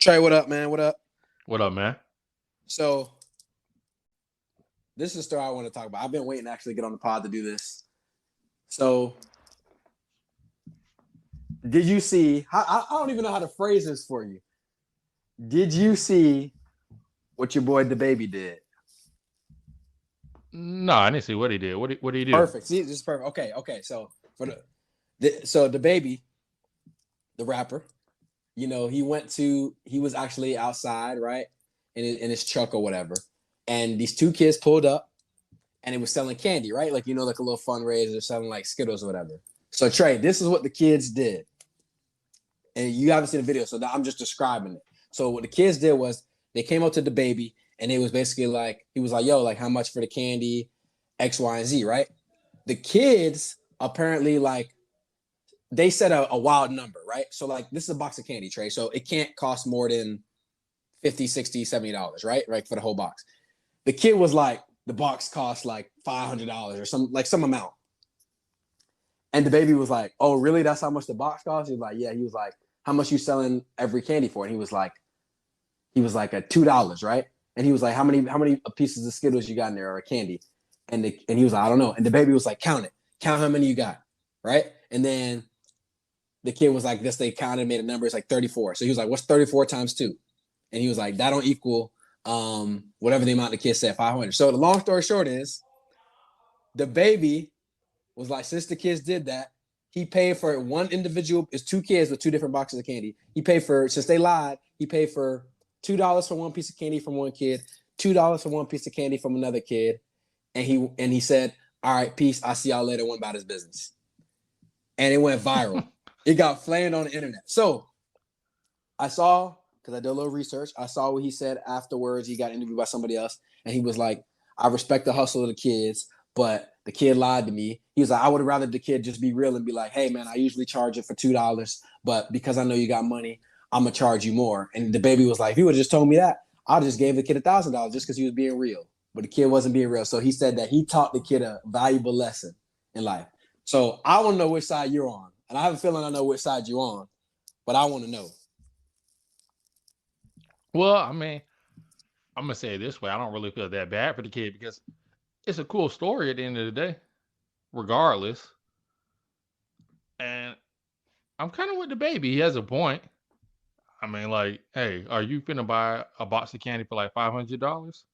Trey, what up, man? What up? What up, man? So, this is the story I want to talk about. I've been waiting to actually get on the pod to do this. So, did you see? I don't even know how to phrase this for you. Did you see what your boy the baby did? No, I didn't see what he did. What did he do? Perfect. See, this is perfect. Okay. So for the baby, the rapper, he was actually outside, right, in his truck or whatever, and these two kids pulled up, and it was selling candy, right, like like a little fundraiser, selling like Skittles or whatever. So Trey, this is what the kids did, and you haven't seen the video, so I'm just describing it. So what the kids did was they came up to the baby, and it was basically like he was like, "Yo, like how much for the candy, X, Y, and Z," right? The kids apparently like they set a wild number, right? So like this is a box of candy, Trey. So it can't cost more than $50, $60, $70, right? Right, for the whole box. The kid was like, the box costs like $500 or some amount. And the baby was like, "Oh, really? That's how much the box costs?" He was like, "Yeah." He was like, "How much you selling every candy for?" And he was like at $2, right? And he was like, how many pieces of Skittles you got in there or candy? And he was like, "I don't know." And the baby was like, "Count it. Count how many you got." Right? And then the kid was like, they counted, made a number. It's like 34. So he was like, "What's 34 times 2?" And he was like, "That don't equal whatever the amount the kid said, 500. So the long story short is the baby was like, since the kids did that, he paid for one individual. It's two kids with two different boxes of candy. He paid for, since they lied, he paid for $2 for one piece of candy from one kid, $2 for one piece of candy from another kid. And he said, "All right, peace. I'll see y'all later." Went about his business. And it went viral. It got flamed on the internet. So I saw, because I did a little research, I saw what he said afterwards. He got interviewed by somebody else. And he was like, "I respect the hustle of the kids, but the kid lied to me." He was like, "I would rather the kid just be real and be like, 'Hey, man, I usually charge it for $2, but because I know you got money, I'm going to charge you more.'" And the baby was like, "If you would have just told me that, I just gave the kid $1,000 just because he was being real." But the kid wasn't being real. So he said that he taught the kid a valuable lesson in life. So I want to know which side you're on. And I have a feeling I know which side you're on, but I want to know. Well, I mean, I'm gonna say it this way. I don't really feel that bad for the kid because it's a cool story at the end of the day, regardless. And I'm kind of with the baby. He has a point. I mean, like, hey, are you finna buy a box of candy for like $500?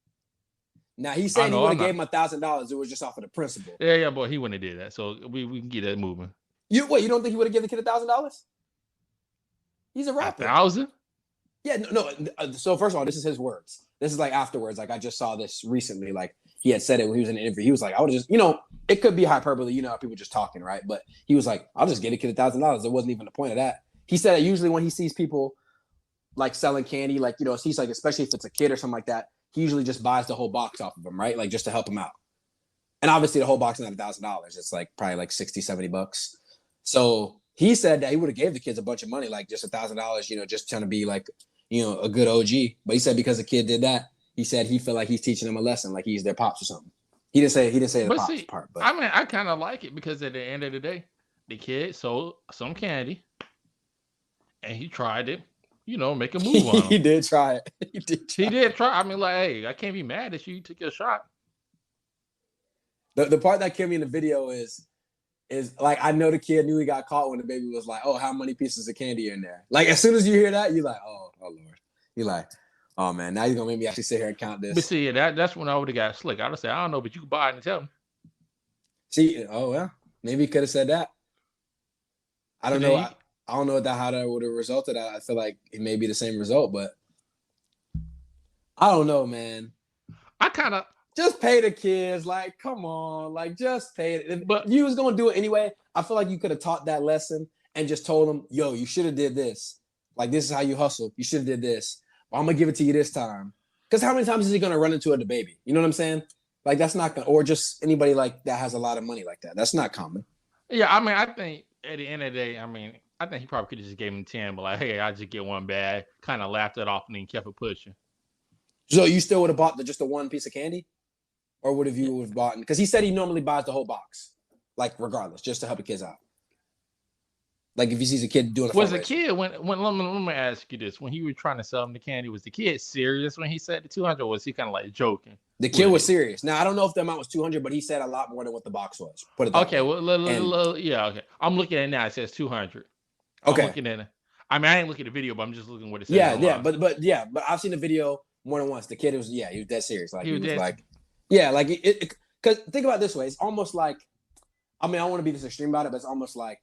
Now he's I saying he know would I'm have gave not. him $1,000. It was just off of the principle. Yeah, but he wouldn't have did that. So we can get that moving. You don't think he would have given the kid $1,000? He's a A rapper. thousand? Yeah, no. So first of all, this is his words. This is like afterwards. Like I just saw this recently. Like he had said it when he was in an interview. He was like, "I would just, it could be hyperbole. You know how people just talking, right?" But he was like, "I'll just get a kid $1,000. It wasn't even the point of that." He said that usually when he sees people like selling candy, like he's like, especially if it's a kid or something like that, he usually just buys the whole box off of them, right? Like just to help him out. And obviously the whole box is not $1,000. It's like probably like 60, $70. So he said that he would have gave the kids a bunch of money, like just $1,000, just trying to be like, a good OG. But he said because the kid did that, he said he felt like he's teaching them a lesson, like he's their pops or something. He didn't say the But pops see, part, but I mean, I kind of like it because at the end of the day, the kid sold some candy and he tried it, make a move on he him. did try it. He did try. I mean, like, hey, I can't be mad at you. You took your shot. The part that killed me in the video is like I know the kid knew he got caught when the baby was like, "Oh, how many pieces of candy are in there?" Like as soon as you hear that, you're like, "Oh Lord." You're like, "Oh man, now you're gonna make me actually sit here and count But this." see, that's when I would have got slick. I'd have said, I don't know, but you can buy it and tell me. See, oh well, maybe he could have said that. I So don't know. then, I don't know how that would have resulted. I feel like it may be the same result, but I don't know, man. I kind of, Just pay the kids. Like, come on. Like, just pay it. If but you was gonna do it anyway, I feel like you could have taught that lesson and just told them, "Yo, you should have did this. Like, this is how you hustle. You should have did this. But I'm gonna give it to you this time." Because how many times is he gonna run into it, the baby? You know what I'm saying? Like, that's not gonna, or just anybody like that has a lot of money like that. That's not common. yeah, I mean, I think at the end of the day, I mean, I think he probably could have just gave him 10, but like, hey, I just get one bag, kind of laughed it off and then kept it pushing. So you still would have bought just the one piece of candy? Or would have Yeah. you have bought? Because he said he normally buys the whole box, like regardless, just to help the kids out. Like if he sees a kid doing a Was a fundraiser. kid when let me ask you this: when he was trying to sell him the candy, was the kid serious when he said the 200? Or was he kind of like joking? The kid was serious. Now I don't know if the amount was 200, but he said a lot more than what the box was. Put it that Okay, way. well, yeah, okay. I'm looking at it now. It says 200. Okay. I'm looking at it. I mean, I ain't looking at the video, but I'm just looking what it says. Yeah, but I've seen the video more than once. The kid was he was dead serious. Like he was like, because think about it this way. It's almost like, I mean, I don't want to be this extreme about it, but it's almost like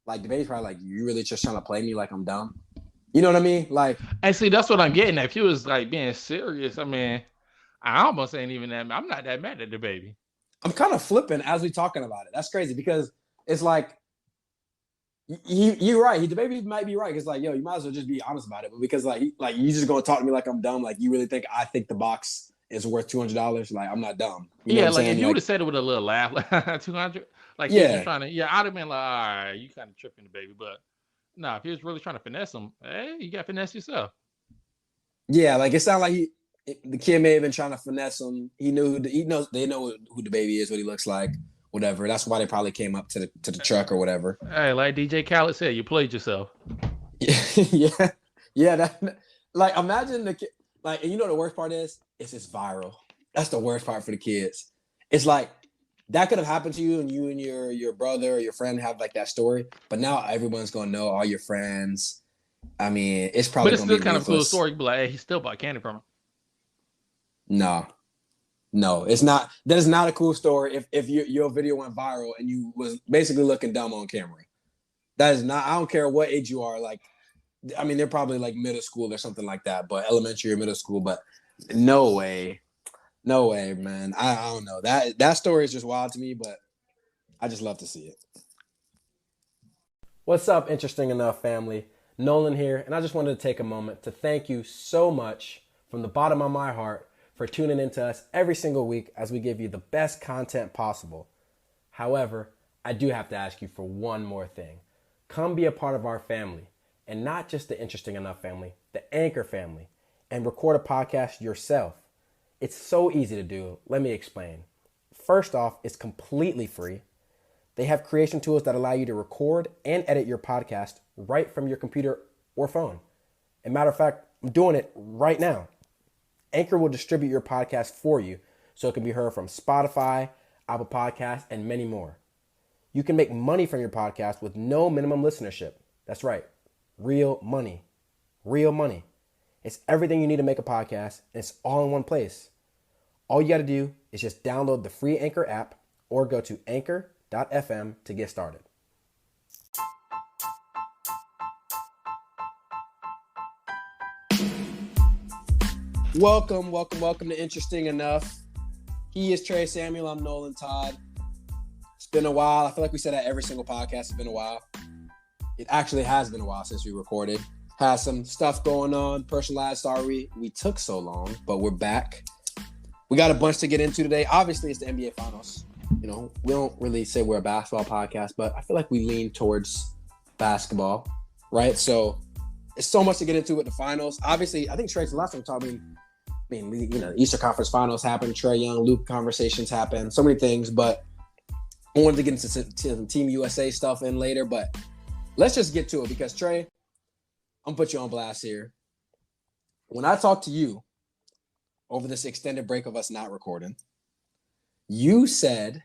the baby's probably like, you really just trying to play me like I'm dumb. You know what I mean? Like, and see, that's what I'm getting at. If he was like being serious, I mean, I almost ain't even that. I'm not that mad at the baby. I'm kind of flipping as we talking about it. That's crazy because it's like, you're right. The baby might be right because like, yo, you might as well just be honest about it. But because like you just gonna talk to me like I'm dumb. Like you really think I think the box is worth $200? Like I'm not dumb. You know what I'm like saying? if you would have said it with a little laugh, like 200, like yeah, trying to, I'd have been like, all right, you kind of tripping the baby, but nah, if he was really trying to finesse him, hey, you got to finesse yourself. Yeah, like it sounded like the kid may have been trying to finesse him. They know who the baby is, what he looks like, whatever. That's why they probably came up to the truck or whatever. Hey, like DJ Khaled said, you played yourself. Yeah. That, like imagine the kid. Like, and you know the worst part is, it's just viral. That's the worst part for the kids. It's like that could have happened to you, and you and your brother or your friend have like that story. But now everyone's gonna know, all your friends. I mean, it's probably. But it's still kind of a cool story. But like, hey, he still bought candy from him. No, it's not. That is not a cool story. If your video went viral and you was basically looking dumb on camera, that is not. I don't care what age you are. Like, I mean, they're probably like middle school or something like that, but elementary or middle school. But no way, man. I don't know. That story is just wild to me, but I just love to see it. What's up, Interesting Enough family? Nolan here, and I just wanted to take a moment to thank you so much from the bottom of my heart for tuning into us every single week as we give you the best content possible. However, I do have to ask you for one more thing. Come be a part of our family, and not just the Interesting Enough family, the Anchor family, and record a podcast yourself. It's so easy to do. Let me explain. First off, it's completely free. They have creation tools that allow you to record and edit your podcast right from your computer or phone. As a matter of fact, I'm doing it right now. Anchor will distribute your podcast for you so it can be heard from Spotify, Apple Podcasts, and many more. You can make money from your podcast with no minimum listenership. That's right. Real money. Real money. It's everything you need to make a podcast, and it's all in one place. All you got to do is just download the free Anchor app or go to anchor.fm to get started. Welcome to Interesting Enough. He is Trey Samuel. I'm Nolan Todd. It's been a while. I feel like we said that every single podcast. It's been a while. It actually has been a while since we recorded. Has some stuff going on. Personalized. Sorry we took so long, but we're back. We got a bunch to get into today. Obviously, it's the NBA Finals. You know, we don't really say we're a basketball podcast, but I feel like we lean towards basketball, right? So it's so much to get into with the finals. Obviously, I think Trey's the last time we talked. I mean, you know, Eastern Conference Finals happened. Trae Young, Luke conversations happen. So many things, but I wanted to get into some Team USA stuff in later. But let's just get to it because Trey, I'm gonna put you on blast here. When I talked to you over this extended break of us not recording, you said,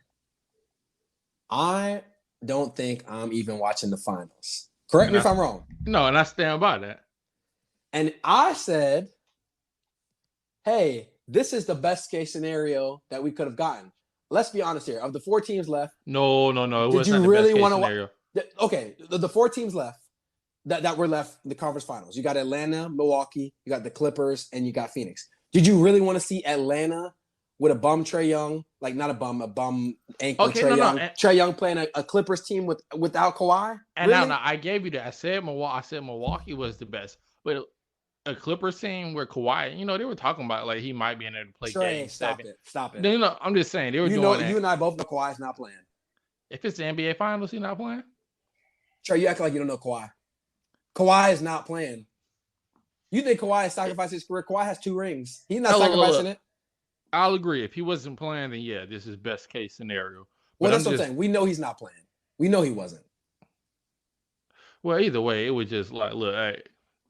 I don't think I'm even watching the finals. Correct me if I'm wrong. No, and I stand by that. And I said, hey, this is the best case scenario that we could have gotten. Let's be honest here. Of the 4 teams left. No. Did you really want to? Okay, the 4 teams left that were left in the conference finals. You got Atlanta, Milwaukee, you got the Clippers, and you got Phoenix. Did you really want to see Atlanta with a bum Trae Young, like not a bum ankle Trae Young? Trae Young playing a Clippers team without Kawhi? And really? Now I gave you that. I said Milwaukee was the best, but a Clippers team where Kawhi, you know, they were talking about like he might be in there to play game 7. Stop it. You know, I'm just saying they were doing that. You and I both know Kawhi's not playing. If it's the NBA Finals, he's not playing. Trey, you act like you don't know Kawhi. Kawhi is not playing. You think Kawhi has sacrificed his career? Kawhi has 2 rings. He's not sacrificing it. I'll agree. If he wasn't playing, then yeah, this is best case scenario. Well, that's what I'm saying. We know he's not playing. We know he wasn't. Well, either way, it was just like, look, hey,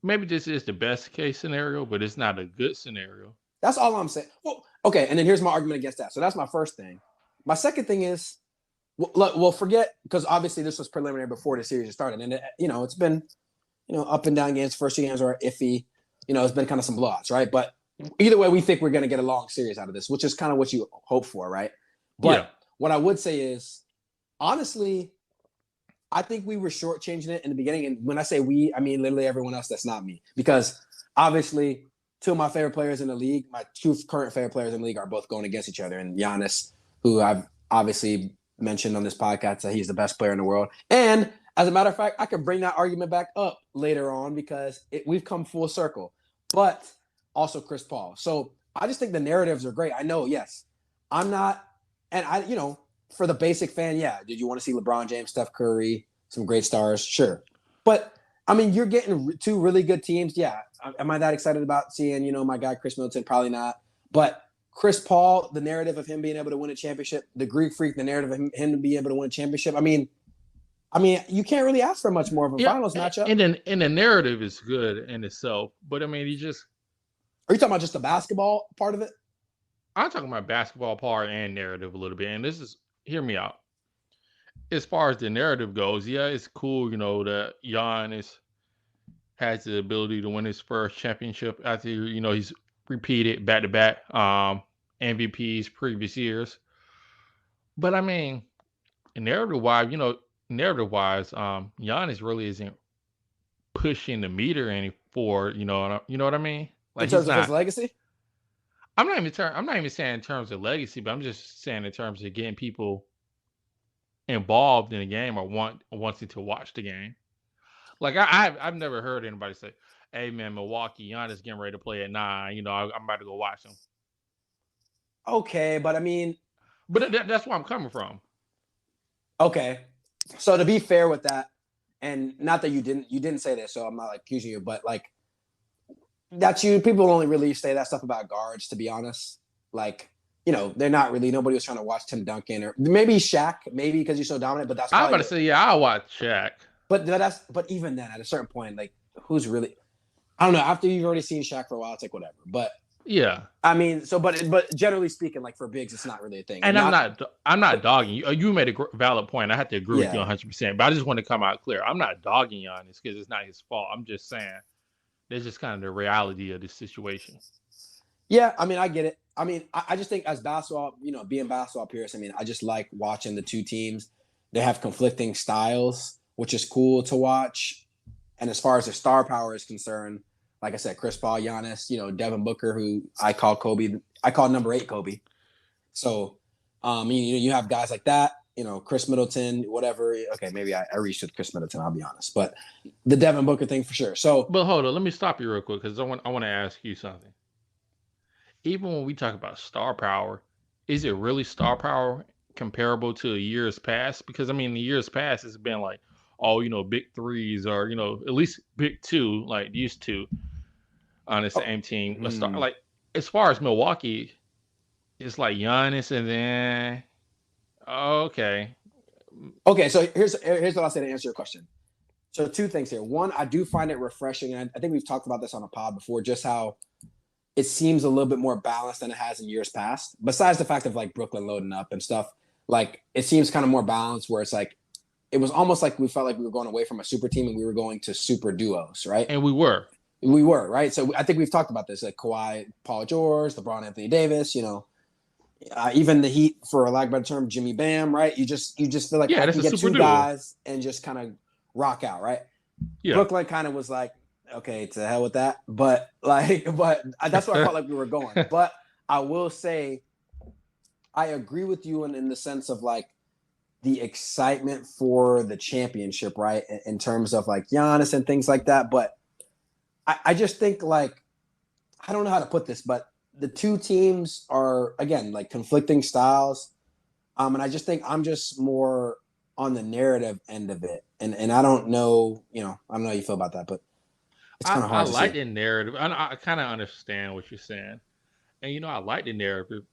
maybe this is the best case scenario, but it's not a good scenario. That's all I'm saying. Well, okay, and then here's my argument against that. So that's my first thing. My second thing is, well, forget, because obviously this was preliminary before the series started, and it's been up and down games. First two games are iffy. It's been kind of some blowouts, right? But either way, we think we're going to get a long series out of this, which is kind of what you hope for, right? But what I would say is, honestly, I think we were shortchanging it in the beginning. And when I say we, I mean literally everyone else that's not me. Because obviously, two of my favorite players in the league, my two current favorite players in the league, are both going against each other. And Giannis, who I've obviously mentioned on this podcast that he's the best player in the world. And as a matter of fact, I could bring that argument back up later on because we've come full circle. But also Chris Paul. So I just think the narratives are great. I know, yes, I'm not, and for the basic fan, yeah, did you want to see LeBron James, Steph Curry, some great stars? Sure. But, I mean, you're getting two really good teams. Yeah. Am I that excited about seeing, my guy Chris Middleton? Probably not. But Chris Paul, the narrative of him being able to win a championship, the Greek Freak, the narrative of him being able to win a championship. I mean, you can't really ask for much more of a finals matchup. And the narrative is good in itself. But, I mean, Are you talking about just the basketball part of it? I'm talking about basketball part and narrative a little bit. And hear me out. As far as the narrative goes, yeah, it's cool, that Giannis has the ability to win his first championship after, he's repeated back-to-back MVPs previous years. But I mean, narrative-wise, Giannis really isn't pushing the meter any forward, you know what I mean? Like, in terms of his legacy? I'm not even saying in terms of legacy, but I'm just saying in terms of getting people involved in a game or wanting to watch the game. Like I've never heard anybody say, "Hey man, Milwaukee, Giannis getting ready to play at 9. I'm about to go watch him." Okay, but I mean, but that's where I'm coming from. Okay, so to be fair with that, and not that you didn't say this, so I'm not like accusing you, but like that's you. People only really say that stuff about guards, to be honest. Like, they're not really. Nobody was trying to watch Tim Duncan or maybe Shaq, maybe because he's so dominant. But that's I'm about to say, yeah, I'll watch Shaq. But even then, at a certain point, like who's really? I don't know. After you've already seen Shaq for a while, it's like whatever. But yeah, I mean, but generally speaking, like for bigs, it's not really a thing. And I'm not dogging you. You made a valid point. I have to agree with you 100%. But I just want to come out clear. I'm not dogging you on this because it's not his fault. I'm just saying that's just kind of the reality of this situation. Yeah, I mean, I get it. I mean, I just think as basketball, being basketball purists, I mean, I just like watching the two teams. They have conflicting styles, which is cool to watch. And as far as the star power is concerned, like I said, Chris Paul, Giannis, Devin Booker, who I call Kobe. I call number 8 Kobe. So, you have guys like that, Chris Middleton, whatever. Okay, maybe I reached with Chris Middleton, I'll be honest. But the Devin Booker thing for sure. So, but hold on, let me stop you real quick because I want to ask you something. Even when we talk about star power, is it really star power comparable to years past? Because I mean, the years past it's been like, big threes or at least big two, like these two on the same team. Like as far as Milwaukee, it's like Giannis and then okay. So here's what I'll say to answer your question. So 2 things here. One, I do find it refreshing, and I think we've talked about this on a pod before, just how it seems a little bit more balanced than it has in years past. Besides the fact of like Brooklyn loading up and stuff, like it seems kind of more balanced where it's like it was almost like we felt like we were going away from a super team and we were going to super duos, right? And we were, right? So I think we've talked about this, like Kawhi, Paul George, LeBron, Anthony Davis, even the Heat, for a lack of a better term, Jimmy Bam, right? You just feel like I can get 2 guys and just kind of rock out, right? Yeah. Brooklyn kind of was like, okay, to hell with that. But that's where I felt like we were going. But I will say, I agree with you in the sense of like the excitement for the championship, right? In terms of like Giannis and things like that. But I just think like, I don't know how to put this, but the two teams are, again, like conflicting styles. And I just think I'm just more on the narrative end of it. And I don't know, I don't know how you feel about that, but it's kind of hard to see. I like the narrative. I kind of understand what you're saying. And, I like the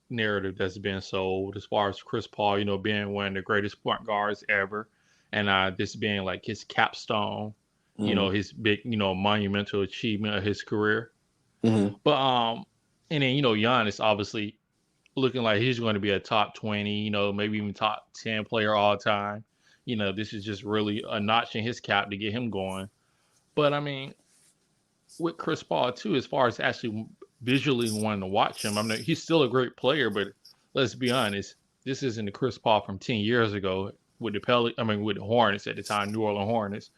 narrative that's been sold as far as Chris Paul, being one of the greatest point guards ever. And this being like his capstone his big, monumental achievement of his career. Mm-hmm. But and then Giannis obviously looking like he's going to be a top 20, maybe even top 10 player all time. This is just really a notch in his cap to get him going. But I mean, with Chris Paul too, as far as actually visually wanting to watch him, I mean, he's still a great player, but let's be honest, this isn't the Chris Paul from 10 years ago with with the Hornets at the time, New Orleans Hornets,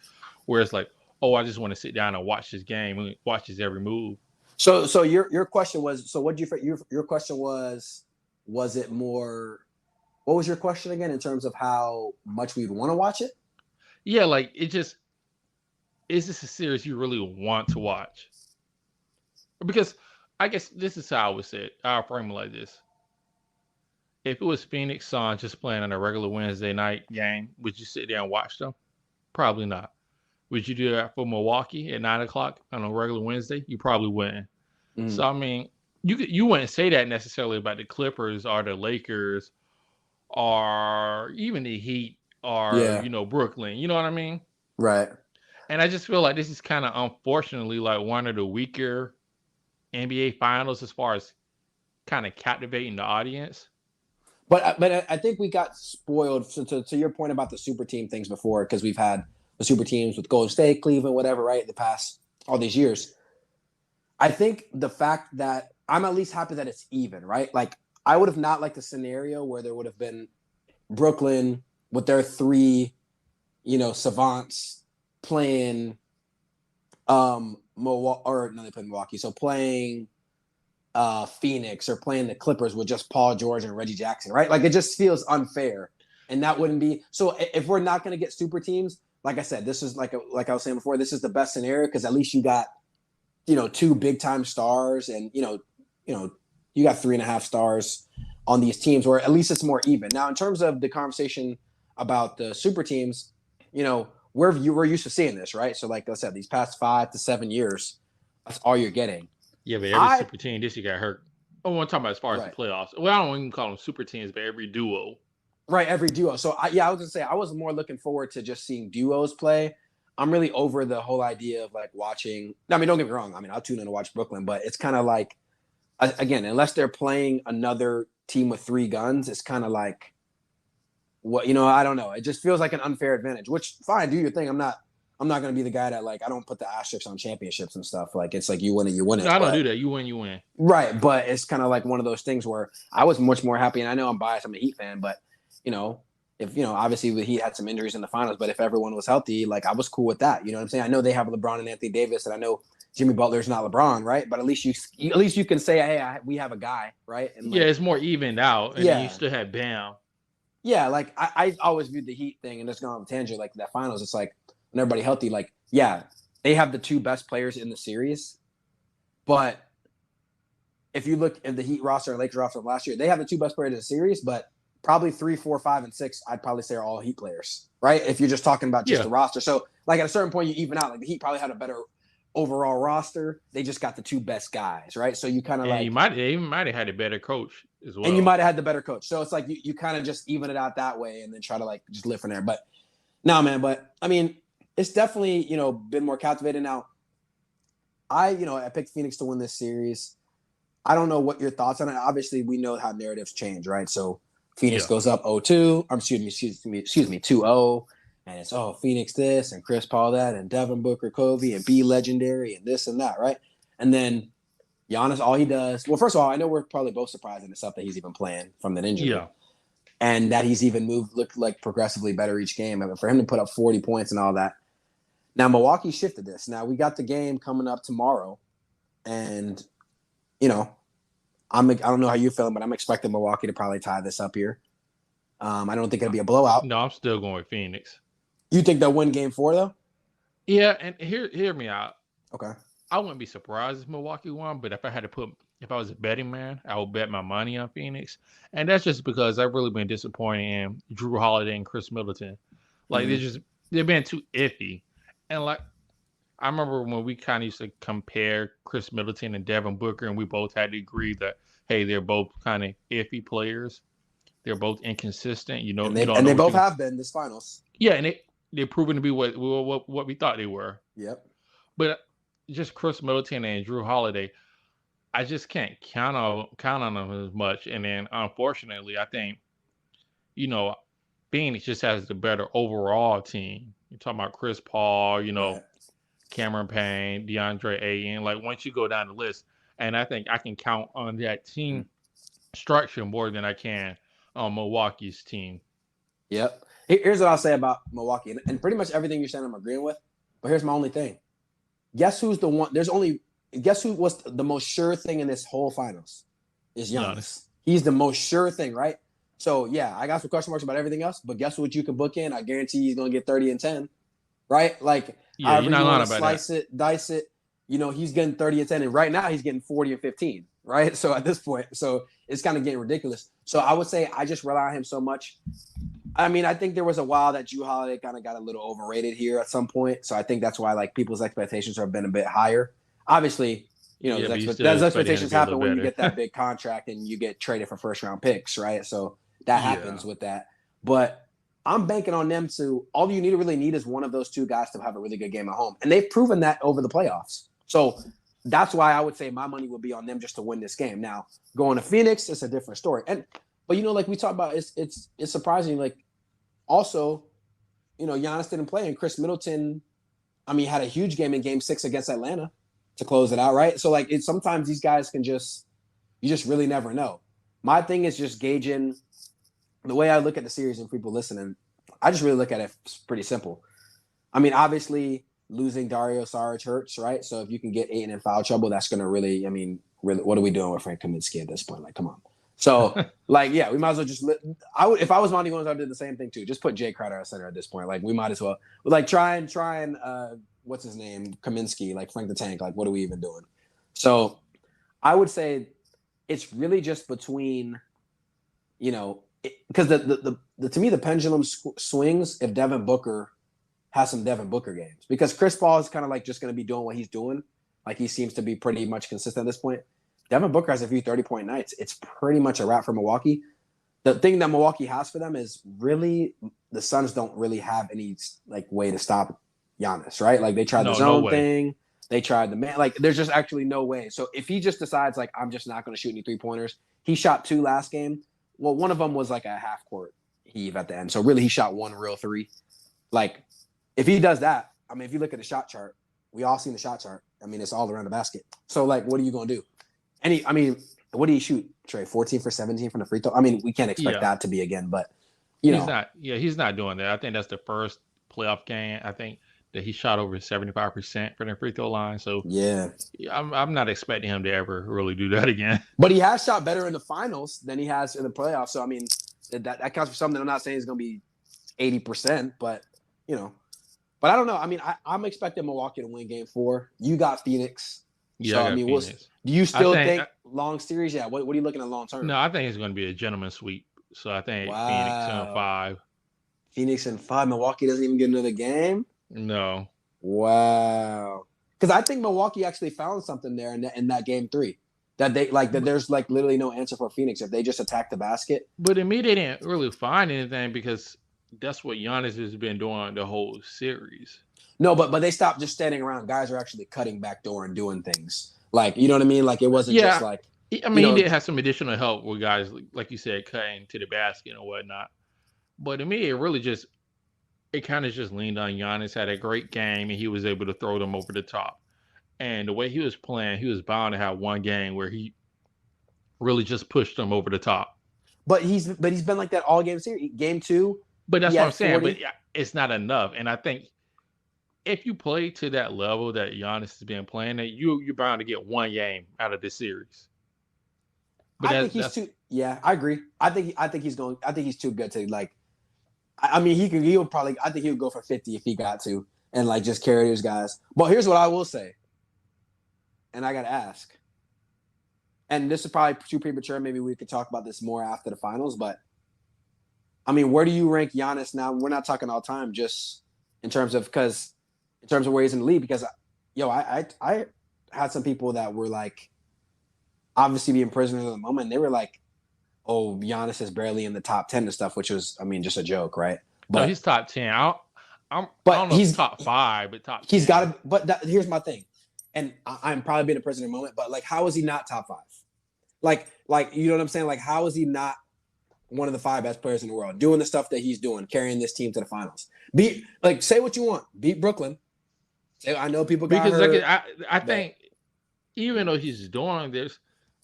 where it's like, oh, I just want to sit down and watch this game and watch his every move. So your question was, so what your question was it more, what was your question again in terms of how much we'd want to watch it? Yeah, like is this a series you really want to watch? Because I guess this is how I would say it. I'll frame it like this. If it was Phoenix Suns just playing on a regular Wednesday night game, would you sit there and watch them? Probably not. Would you do that for Milwaukee at 9:00 on a regular Wednesday? You probably wouldn't. Mm. So I mean, you wouldn't say that necessarily about the Clippers or the Lakers or even the Heat or Brooklyn. You know what I mean? Right. And I just feel like this is kind of unfortunately like one of the weaker NBA finals as far as kind of captivating the audience. But I think we got spoiled to your point about the super team things before, because we've had the super teams with Golden State, Cleveland, whatever, right? The past all these years. I think the fact that I'm at least happy that it's even, right? Like I would have not liked a scenario where there would have been Brooklyn with their three, savants playing they played Milwaukee. So playing Phoenix or playing the Clippers with just Paul George and Reggie Jackson, right? Like it just feels unfair. And that wouldn't be so if we're not going to get super teams, like I said, this is like I was saying before, this is the best scenario because at least you got, two big time stars and you got 3.5 stars on these teams, or at least it's more even. Now, in terms of the conversation about the super teams, we're used to seeing this, right? So like I said, these past 5 to 7 years, that's all you're getting. Yeah, but every super team this year got hurt. Oh, I'm talking about as far as the playoffs. Well, I don't even call them super teams, but every duo. Right, every duo. So I was gonna say I was more looking forward to just seeing duos play. I'm really over the whole idea of like watching. I mean, don't get me wrong. I mean, I'll tune in to watch Brooklyn, but it's kind of like, again, unless they're playing another team with 3 guns, it's kind of like, what I don't know. It just feels like an unfair advantage. Which fine, do your thing. I'm not gonna be the guy that like I don't put the asterisks on championships and stuff. Like it's like you win it, you win it. No, I don't do that. You win. Right, but it's kind of like one of those things where I was much more happy, and I know I'm biased. I'm a Heat fan, but if obviously the Heat had some injuries in the finals, but if everyone was healthy, like I was cool with that. You know what I'm saying? I know they have LeBron and Anthony Davis, and I know Jimmy Butler's not LeBron, right? But at least you can say, hey, we have a guy, right? And like, it's more evened out, and then you still have Bam. Yeah, like I always viewed the Heat thing, and just going on a tangent, like that finals, it's like when everybody healthy, like they have the 2 best players in the series, but if you look at the Heat roster and Lakers roster last year, they have the 2 best players in the series, but probably 3, 4, 5, and 6, I'd probably say are all Heat players, right? If you're just talking about just the roster. So like at a certain point you even out. Like the Heat probably had a better overall roster. They just got the 2 best guys, right? So you kind of like they might have had a better coach as well. And you might have had the better coach. So it's like you kind of just even it out that way and then try to like just live from there. But no, man, but I mean, it's definitely, been more captivating. Now, I picked Phoenix to win this series. I don't know what your thoughts on it. Obviously, we know how narratives change, right? So Phoenix goes up 0-2. Excuse me, 2-0. And it's, Phoenix this and Chris Paul that and Devin Booker, Kobe and B legendary and this and that, right? And then Giannis, all he does. Well, first of all, I know we're probably both surprised in the stuff that he's even playing from that injury. Yeah. And that he's even looked like progressively better each game. I mean, for him to put up 40 points and all that. Now, Milwaukee shifted this. Now, we got the game coming up tomorrow. And, I don't know how you're feeling, but I'm expecting Milwaukee to probably tie this up here. I don't think it'll be a blowout. No, I'm still going with Phoenix. You think they'll win game 4, though? Yeah, and hear me out. Okay. I wouldn't be surprised if Milwaukee won, but if I was a betting man, I would bet my money on Phoenix. And that's just because I've really been disappointed in Drew Holiday and Chris Middleton. Like they've been too iffy. And like I remember when we kind of used to compare Chris Middleton and Devin Booker, and we both had to agree that hey, they're both kind of iffy players. They're both inconsistent, And they both have been this finals. Yeah, and they're proven to be what we thought they were. Yep. But just Chris Middleton and Drew Holiday, I just can't count on them as much. And then unfortunately, I think you know Phoenix just has the better overall team. You're talking about Chris Paul, Right. Cameron Payne, DeAndre Ayton. Like once you go down the list, and I think I can count on that team structure more than I can on Milwaukee's team. Yep. Here's what I'll say about Milwaukee, and pretty much everything you're saying I'm agreeing with. But here's my only thing. Guess who's the one? Guess who was the most sure thing in this whole finals? Is Giannis. He's the most sure thing, right? So yeah, I got some question marks about everything else, but guess what you can book in? I guarantee he's gonna get 30 and 10, right? Like Yeah, however you're not you lying want to about that. slice it, dice it, he's getting 30 and 10, and right now he's getting 40 and 15, right? So at this point, so it's kind of getting ridiculous. So I would say I just rely on him so much. I mean, I think there was a while that Jrue Holiday kind of got a little overrated here at some point. So I think that's why like people's expectations have been a bit higher. Obviously, those expectations happen when you get that big contract and you get traded for first round picks, right? So that happens with that. But I'm banking on them to all you really need is one of those two guys to have a really good game at home. And they've proven that over the playoffs. So that's why I would say my money would be on them just to win this game. Now, going to Phoenix, it's a different story. But like we talked about, it's surprising. Like also, Giannis didn't play, and Chris Middleton, had a huge game in Game 6 against Atlanta to close it out, right? So like sometimes these guys you just really never know. My thing is just gauging the way I look at the series and people listening. I just really look at it pretty simple. Obviously losing Dario Saric hurts, right? So if you can get Ayton in foul trouble, that's going to really, what are we doing with Frank Kaminsky at this point? Like, come on. So, we might as well just if I was Monty Williams, I would do the same thing too. Just put Jay Crowder at center at this point. Like, we might as well try and what's his name? Kaminsky, like Frank the Tank. Like, what are we even doing? So, I would say it's really just between, because to me the pendulum swings if Devin Booker has some Devin Booker games, because Chris Paul is kind of like just going to be doing what he's doing. Like he seems to be pretty much consistent at this point. Devin Booker has a few 30-point nights. It's pretty much a wrap for Milwaukee. The thing that Milwaukee has for them is really the Suns don't really have any like way to stop Giannis, right? Like they tried the zone thing. They tried the man. Like there's just actually no way. So if he just decides like I'm just not going to shoot any 3-pointers, he shot 2 last game. Well, one of them was like a half court heave at the end. So really he shot 1 real 3. Like if he does that, if you look at the shot chart, we all seen the shot chart. It's all around the basket. So like, what are you going to do? What do you shoot, Trey? 14 for 17 from the free throw? We can't expect that to be again, but he's not doing that. I think that's the first playoff game, I think, that he shot over 75% from the free throw line. So yeah, I'm not expecting him to ever really do that again. But he has shot better in the finals than he has in the playoffs. So that counts for something. I'm not saying it's going to be 80%, but but I don't know. I'm expecting Milwaukee to win Game 4. You got Phoenix. Yeah, so, Phoenix. Do you still think long series? Yeah. What are you looking at long term? No, I think it's going to be a gentleman's sweep. So I think Phoenix in 5. Phoenix in 5. Milwaukee doesn't even get another game? No. Wow. Because I think Milwaukee actually found something there in that Game 3. That they that there's like literally no answer for Phoenix if they just attack the basket. But to me, they didn't really find anything because that's what Giannis has been doing the whole series. No, but they stopped just standing around. Guys are actually cutting back door and doing things. Like, you know what I mean? Like, it wasn't just like... he did have some additional help with guys, like you said, cutting to the basket and whatnot. But to me, it kind of just leaned on Giannis, had a great game, and he was able to throw them over the top. And the way he was playing, he was bound to have one game where he really just pushed them over the top. But he's been like that all game series. Game 2... But that's what I'm saying. 40. But it's not enough. And I think if you play to that level that Giannis has been playing at, you're bound to get one game out of this series. But I think he's too. Yeah, I agree. I think he's going. I think he's too good to like. He'll probably. I think he would go for 50 if he got to, and like just carry his guys. But here's what I will say, and I got to ask. And this is probably too premature. Maybe we could talk about this more after the finals, but. Where do you rank Giannis now? We're not talking all time, just in terms of where he's in the league. Because, I had some people that were like, obviously being prisoners of the moment. They were like, "Oh, Giannis is barely in the top 10 and stuff," which was, just a joke, right? But no, he's top 10. I But don't know if top 5, but top he's 10. got to. But here's my thing, and I'm probably being a prisoner in a moment. But like, how is he not top 5? Like you know what I'm saying? Like, how is he not one of the 5 best players in the world, doing the stuff that he's doing, carrying this team to the finals? Say what you want, beat Brooklyn. I know people got Because hurt. I think even though he's doing this,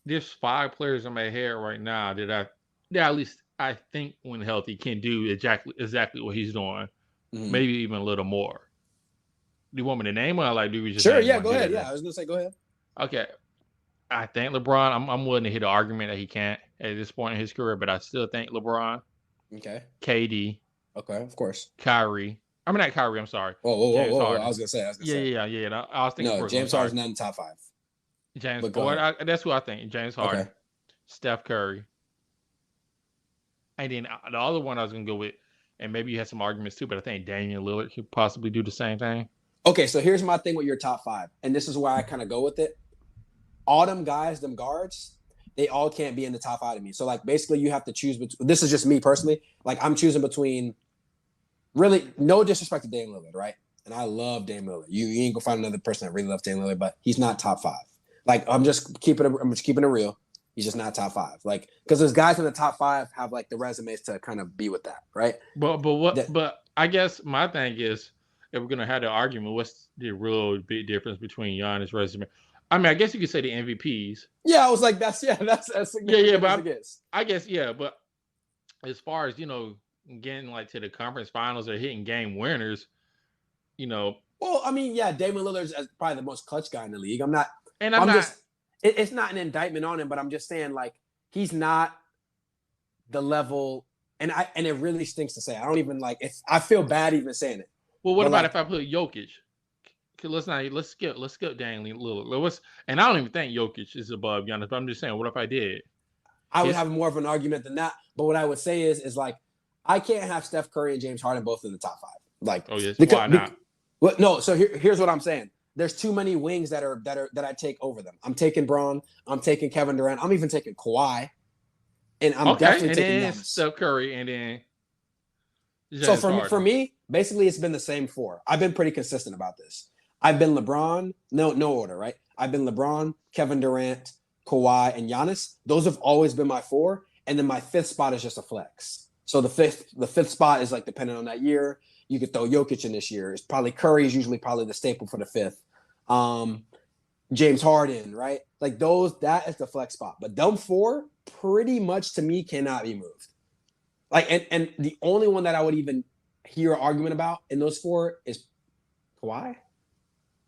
there's 5 players in my head right now that at least I think when healthy can do exactly what he's doing, maybe even a little more. Do you want me to name one? Like, do we just sure? name Yeah, one go ahead. here? Yeah, I was gonna say, go ahead. Okay, I think LeBron. I'm willing to hit the argument that he can't at this point in his career, but I still think LeBron. Okay. KD. Okay, of course. Kyrie. I mean, not Kyrie. I'm sorry. James Harden. I was gonna say. Yeah. I was thinking no, Brooklyn. James Harden's not in the top 5. James. That's who I think. James Harden. Okay. Steph Curry. And then the other one I was gonna go with, and maybe you had some arguments too, but I think Damian Lillard could possibly do the same thing. Okay, so here's my thing with your top 5, and this is where I kind of go with it. All them guys, them guards, they all can't be in the top 5 to me. So like basically you have to choose between. This is just me personally. Like I'm choosing between. Really, no disrespect to Damian Lillard, right? And I love Damian Lillard. You ain't gonna find another person that really loves Damian Lillard, but he's not top 5. Like I'm just keeping it real. He's just not top 5. Like because those guys in the top 5 have like the resumes to kind of be with that, right? But I guess my thing is, if we're gonna have the argument, what's the real big difference between Giannis' resume? I mean, I guess you could say the MVPs. Yeah, I was like, that's but I guess but as far as getting like to the conference finals or hitting game winners, Well, I mean, yeah, Damian Lillard's probably the most clutch guy in the league. It's not an indictment on him, but I'm just saying like he's not the level, and it really stinks to say. I don't even like it. I feel bad even saying it. Well, what about if I put Jokic? Let's skip Damian Lillard. And I don't even think Jokic is above Giannis, but I'm just saying, what if I did? I would have more of an argument than that. But what I would say is like I can't have Steph Curry and James Harden both in the top 5. Like, why not? Well, no. So here's what I'm saying. There's too many wings that I take over them. I'm taking Braun. I'm taking Kevin Durant. I'm even taking Kawhi, and I'm definitely taking Giannis. Steph Curry, and then James for me, basically, it's been the same 4. I've been pretty consistent about this. I've been LeBron. No order, right? I've been LeBron, Kevin Durant, Kawhi, and Giannis. Those have always been my 4, and then my 5th spot is just a flex. So the fifth spot is like depending on that year. You could throw Jokic in this year. It's probably Curry is usually probably the staple for the 5th. James Harden, right? Like that is the flex spot. But them 4 pretty much to me cannot be moved. Like and the only one that I would even hear an argument about in those 4 is Kawhi.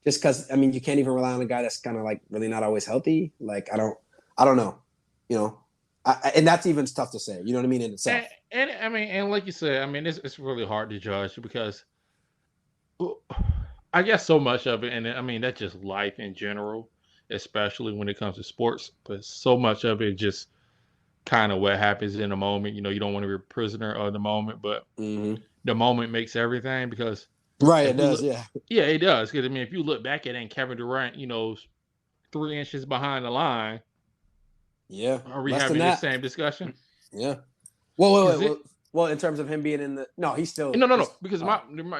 Just because I mean you can't even rely on a guy that's kind of like really not always healthy. Like I don't know. And that's even tough to say. You know what I mean in itself. And I mean, and like you said, I mean, it's really hard to judge because I guess so much of it, and I mean that's just life in general, especially when it comes to sports. But so much of it just kind of what happens in the moment. You don't want to be a prisoner of the moment, but the moment makes everything because. Right, it does, Yeah, it does. Because I mean, if you look back at it, and Kevin Durant, 3 inches behind the line. Yeah. Are we having the same discussion? Yeah. Well, in terms of him being in no, he's still no. Because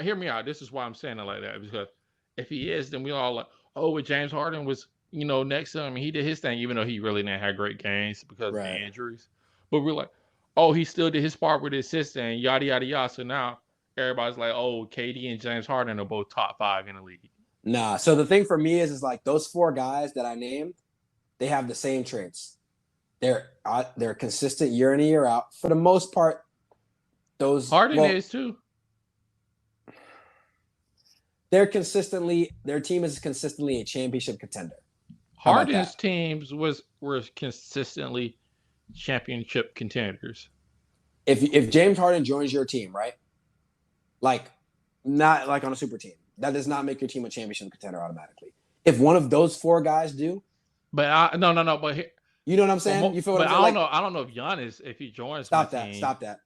hear me out. This is why I'm saying it like that. Because if he is, then we all like, with James Harden was, next to him, he did his thing, even though he really didn't have great games because of the injuries. But we're like, he still did his part with his sister and yada yada yada. So now everybody's like, KD and James Harden are both top 5 in the league. Nah. So the thing for me is like those 4 guys that I named, they have the same traits. They're consistent year in and year out. For the most part, Harden is too. Their team is consistently a championship contender. Harden's teams were consistently championship contenders. If James Harden joins your team, right? Like not like on a super team, that does not make your team a championship contender automatically. If one of those 4 guys do, but no. But you know what I'm saying? You feel what I'm saying? I don't know if Giannis, if he joins. Stop that.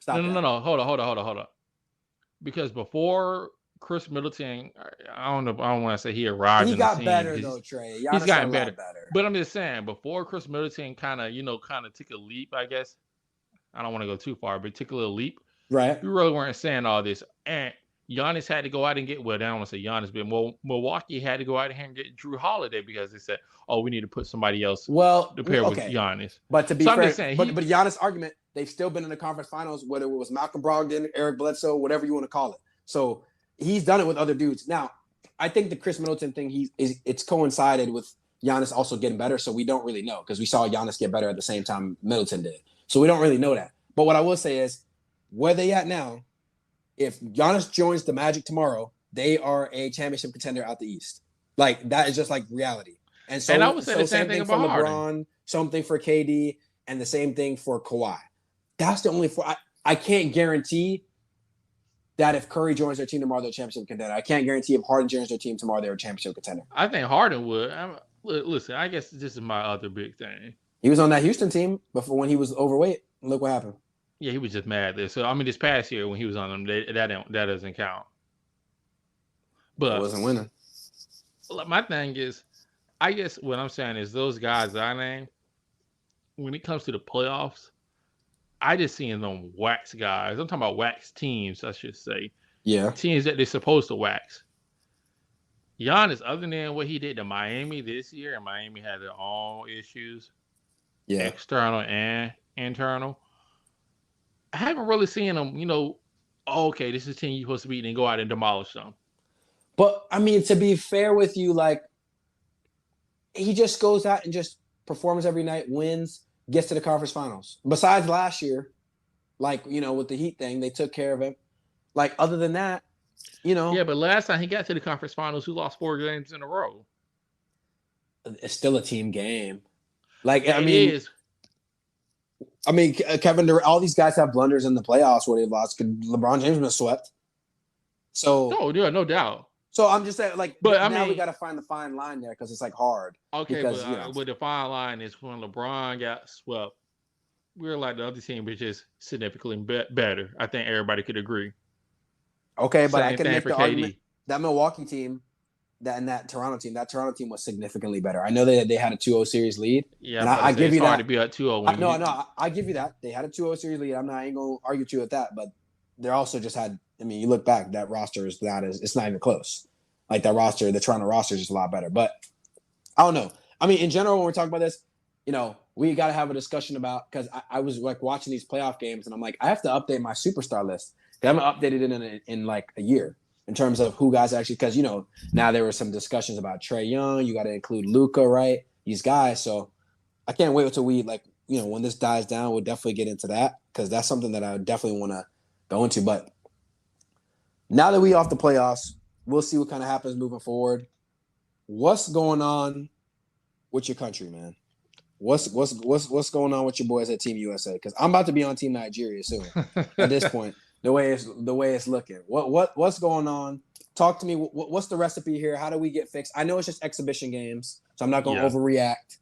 No. Hold on. Because before Chris Middleton, I don't want to say he arrived. He got better though, Trey. He's gotten better. But I'm just saying, before Chris Middleton kind of took a leap, I guess. I don't want to go too far, but took a little leap. Right. We really weren't saying all this. And Giannis had to go out and get, well, I don't want to say Giannis, but Milwaukee had to go out here and get Drew Holiday because they said, oh, we need to put somebody else Well, to pair with okay. Giannis. But to be So I'm fair, just saying, but Giannis' argument, they've still been in the conference finals, whether it was Malcolm Brogdon, Eric Bledsoe, whatever you want to call it. So he's done it with other dudes. Now, I think the Chris Middleton thing, it's coincided with Giannis also getting better. So we don't really know because we saw Giannis get better at the same time Middleton did. So we don't really know that. But what I will say is, where they at now, if Giannis joins the Magic tomorrow, they are a championship contender out the East. Like, that is just like reality. And so, and I would say the same same thing for about LeBron, Harden. something for KD, and the same thing for Kawhi. That's the only four. I can't guarantee that if Curry joins their team tomorrow, they're a championship contender. I can't guarantee if Harden joins their team tomorrow, they're a championship contender. I think Harden would. Listen, I guess this is my other big thing. He was on that Houston team before when he was overweight. Look what happened. Yeah, he was just mad there. So I mean, this past year when he was on them, that doesn't count. But he wasn't winning. My thing is, I guess what I'm saying is those guys that I named, when it comes to the playoffs, I just seeing them wax guys. I'm talking about wax teams, I should say. Yeah. Teams that they're supposed to wax. Giannis, other than what he did to Miami this year, and Miami had their own issues, external and internal, I haven't really seen them, okay, this is the team you're supposed to beat and go out and demolish them. But, I mean, to be fair with you, like, he just goes out and just performs every night, wins, gets to the conference finals. Besides last year, like, with the Heat thing, they took care of him. Like, other than that, Yeah, but last time he got to the conference finals, who lost 4 games in a row? It's still a team game. Like, Kevin Durant, all these guys have blunders in the playoffs where they lost. LeBron James was swept. So, no doubt. So I'm just saying, like, but now we got to find the fine line there because it's like hard. Okay, because, but the fine line is when LeBron got swept, we were like the other team was just significantly better. I think everybody could agree. Okay, but I can make the argument that Milwaukee team, that Toronto team was significantly better. I know they had a 2-0 series lead. Yeah, and I give you that. Hard to be at 2-0. No, I give you that. They had a 2-0 series lead. I ain't gonna argue with you with that, but they also just had. I mean, you look back, that roster is it's not even close. Like that roster, the Toronto roster is just a lot better. But I don't know. I mean, in general, when we're talking about this, we got to have a discussion about, because I was like watching these playoff games and I'm like, I have to update my superstar list. I haven't updated it in like a year in terms of who guys actually, because, now there were some discussions about Trae Young. You got to include Luka, right? These guys. So I can't wait until we when this dies down, we'll definitely get into that because that's something that I definitely want to go into. But now that we off the playoffs, we'll see what kind of happens moving forward. What's going on with your country, man? What's going on with your boys at Team USA? Because I'm about to be on Team Nigeria soon. At this point, the way it's looking. What's going on? Talk to me. What's the recipe here? How do we get fixed? I know it's just exhibition games, so I'm not going to overreact.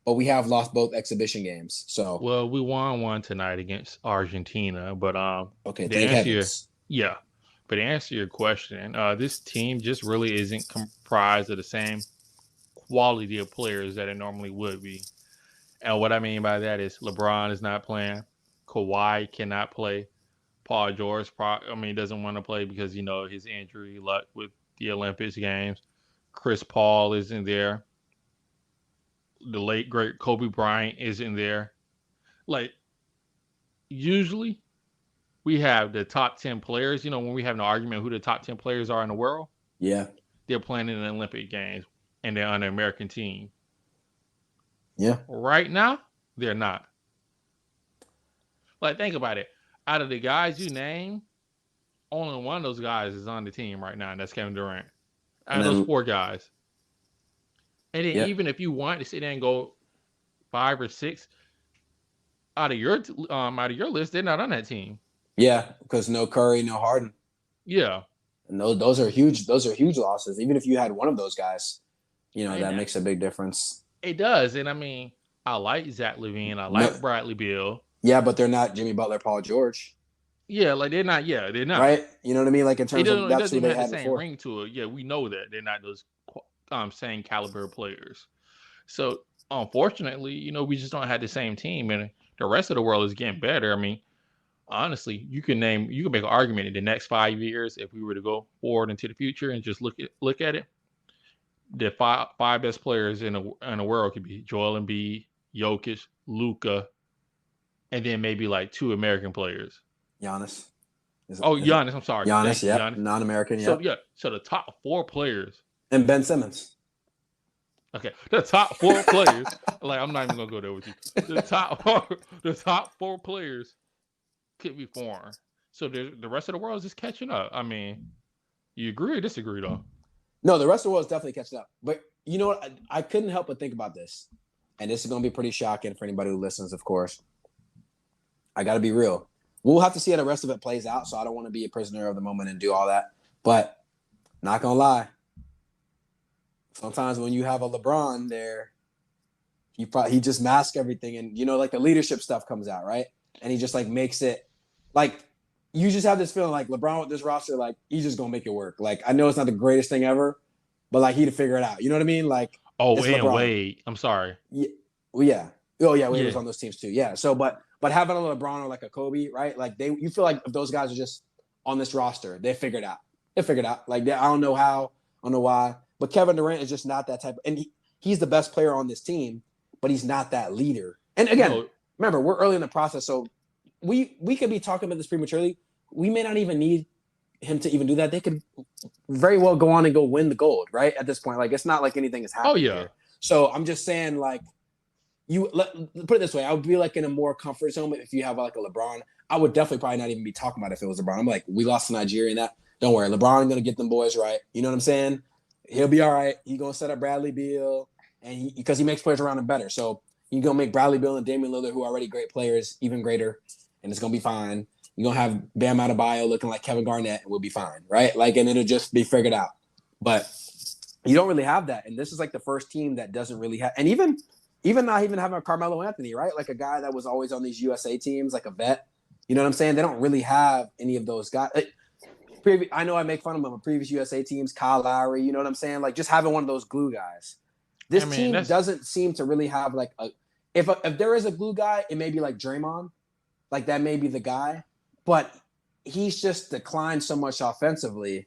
But we have lost both exhibition games. So we won one tonight against Argentina, but okay, thank heavens. Yeah. But to answer your question, this team just really isn't comprised of the same quality of players that it normally would be. And what I mean by that is LeBron is not playing. Kawhi cannot play. Paul George, doesn't want to play because, his injury luck with the Olympics games. Chris Paul isn't there. The late, great Kobe Bryant isn't there. Like, usually we have the top 10 players, when we have an argument who the top 10 players are in the world. Yeah. They're playing in the Olympic Games and they're on an American team. Yeah. Right now, they're not. Like, think about it. Out of the guys you name, only one of those guys is on the team right now, and that's Kevin Durant. Out of those 4 guys. And then even if you want to sit there and go 5 or 6 out of your list, they're not on that team. Yeah, because no Curry, no Harden. Yeah. And those are huge losses. Even if you had one of those guys, that makes a big difference. It does. And I like Zach LaVine. I like Bradley Beal. Yeah, but they're not Jimmy Butler, Paul George. Yeah, like they're not. Yeah, they're not. Right? You know what I mean? Like in terms of that's who they had the same before. Ring to it. Yeah, we know that they're not those same caliber players. So unfortunately, we just don't have the same team, and the rest of the world is getting better. honestly, you can make an argument in the next 5 years if we were to go forward into the future and just look at it. The five best players in the world could be Joel Embiid, Jokic, Luka, and then maybe like two American players. Giannis. Oh, Giannis. I'm sorry. Giannis, yep. Giannis. Non-American, So yep. so the top 4 players. And Ben Simmons. Okay, the top 4 players. Like, I'm not even gonna go there with you. The top 4 players could be foreign. So the rest of the world is just catching up. I mean, you agree or disagree though? No, the rest of the world is definitely catching up. But you know what? I couldn't help but think about this, and this is going to be pretty shocking for anybody who listens. Of course, I got to be real. We'll have to see how the rest of it plays out. So I don't want to be a prisoner of the moment and do all that. But not gonna lie. Sometimes when you have a LeBron there, he just masks everything, and like the leadership stuff comes out, right? And he just like makes it like you just have this feeling like LeBron with this roster, like he's just gonna make it work. Like I know it's not the greatest thing ever, but like he'd figure it out. You know what I mean? Like and Wade. I'm sorry. Yeah. Well, yeah. Oh yeah, Wade was on those teams too. Yeah. So but having a LeBron or like a Kobe, right? Like you feel like if those guys are just on this roster, they figured out. They figured out. Like I don't know how, I don't know why. But Kevin Durant is just not that type. And he's the best player on this team, but he's not that leader. And again, remember, we're early in the process, so we could be talking about this prematurely. We may not even need him to even do that. They could very well go on and go win the gold, right? At this point, like it's not like anything is happening. Oh yeah. Here. So I'm just saying, like, put it this way, I would be like in a more comfort zone if you have like a LeBron. I would definitely probably not even be talking about it if it was LeBron. I'm like, we lost to Nigeria and that. Don't worry, LeBron gonna get them boys right. You know what I'm saying? He'll be all right. He's gonna set up Bradley Beal, and because he makes players around him better. So you're gonna make Bradley Beal and Damian Lillard, who are already great players, even greater, and it's gonna be fine. You're gonna have Bam Adebayo looking like Kevin Garnett, and we'll be fine, right? Like, and it'll just be figured out. But you don't really have that, and this is like the first team that doesn't really have, and even not even having a Carmelo Anthony, right? Like a guy that was always on these USA teams, like a vet. You know what I'm saying? They don't really have any of those guys. I know I make fun of them, previous USA teams, Kyle Lowry, you know what I'm saying? Like just having one of those glue guys. This team doesn't seem to really have like if there is a glue guy, it may be like Draymond. Like that may be the guy. But he's just declined so much offensively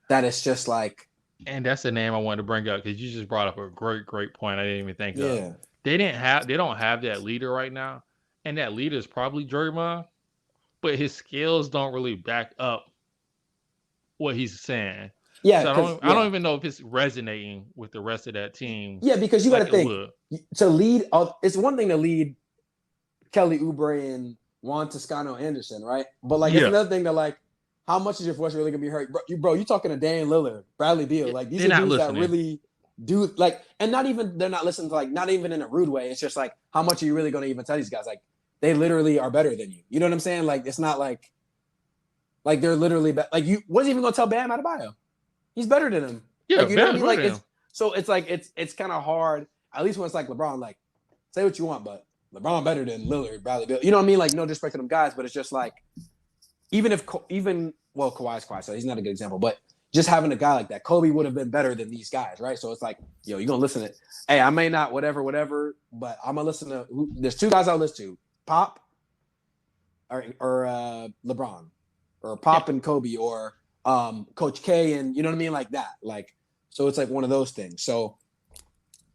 that it's just like. And that's the name I wanted to bring up because you just brought up a great point I didn't even think of. They don't have that leader right now. And that leader is probably Draymond, but his skills don't really back up what he's saying. Yeah, so I don't even know if it's resonating with the rest of that team. Yeah, because you got to think to lead. It's one thing to lead Kelly Oubre and Juan Toscano Anderson, right? But like it's another thing to like, how much is your voice really gonna be hurt, bro? You talking to Damian Lillard, Bradley Beal, like these are dudes that really do like, and not even they're not listening to like, not even in a rude way. It's just like, how much are you really gonna even tell these guys? Like they literally are better than you. You know what I'm saying? Like it's not like they're literally like you wasn't even gonna tell Bam Adebayo. He's better than him. Yeah, like, you know what I mean? Like it's kind of hard. At least when it's like LeBron, like say what you want, but LeBron better than Lillard, Bradley Beal. You know what I mean? Like no disrespect to them guys, but it's just like Kawhi's quiet, so he's not a good example, but just having a guy like that, Kobe would have been better than these guys, right? So it's like, you're gonna listen to. Hey, I may not whatever, but I'm gonna listen to. There's two guys I'll listen to: Pop or LeBron, or Pop and Kobe, or Coach K, and you know what I mean, like that. Like, so it's like one of those things. So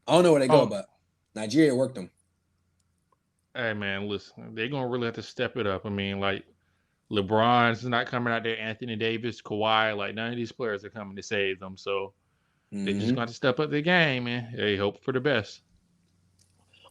I don't know where they go, but Nigeria worked them. Hey man, listen, they're gonna really have to step it up. I mean, like LeBron's not coming out there, Anthony Davis, Kawhi, like none of these players are coming to save them. So they just got to step up their game, man. They hope for the best.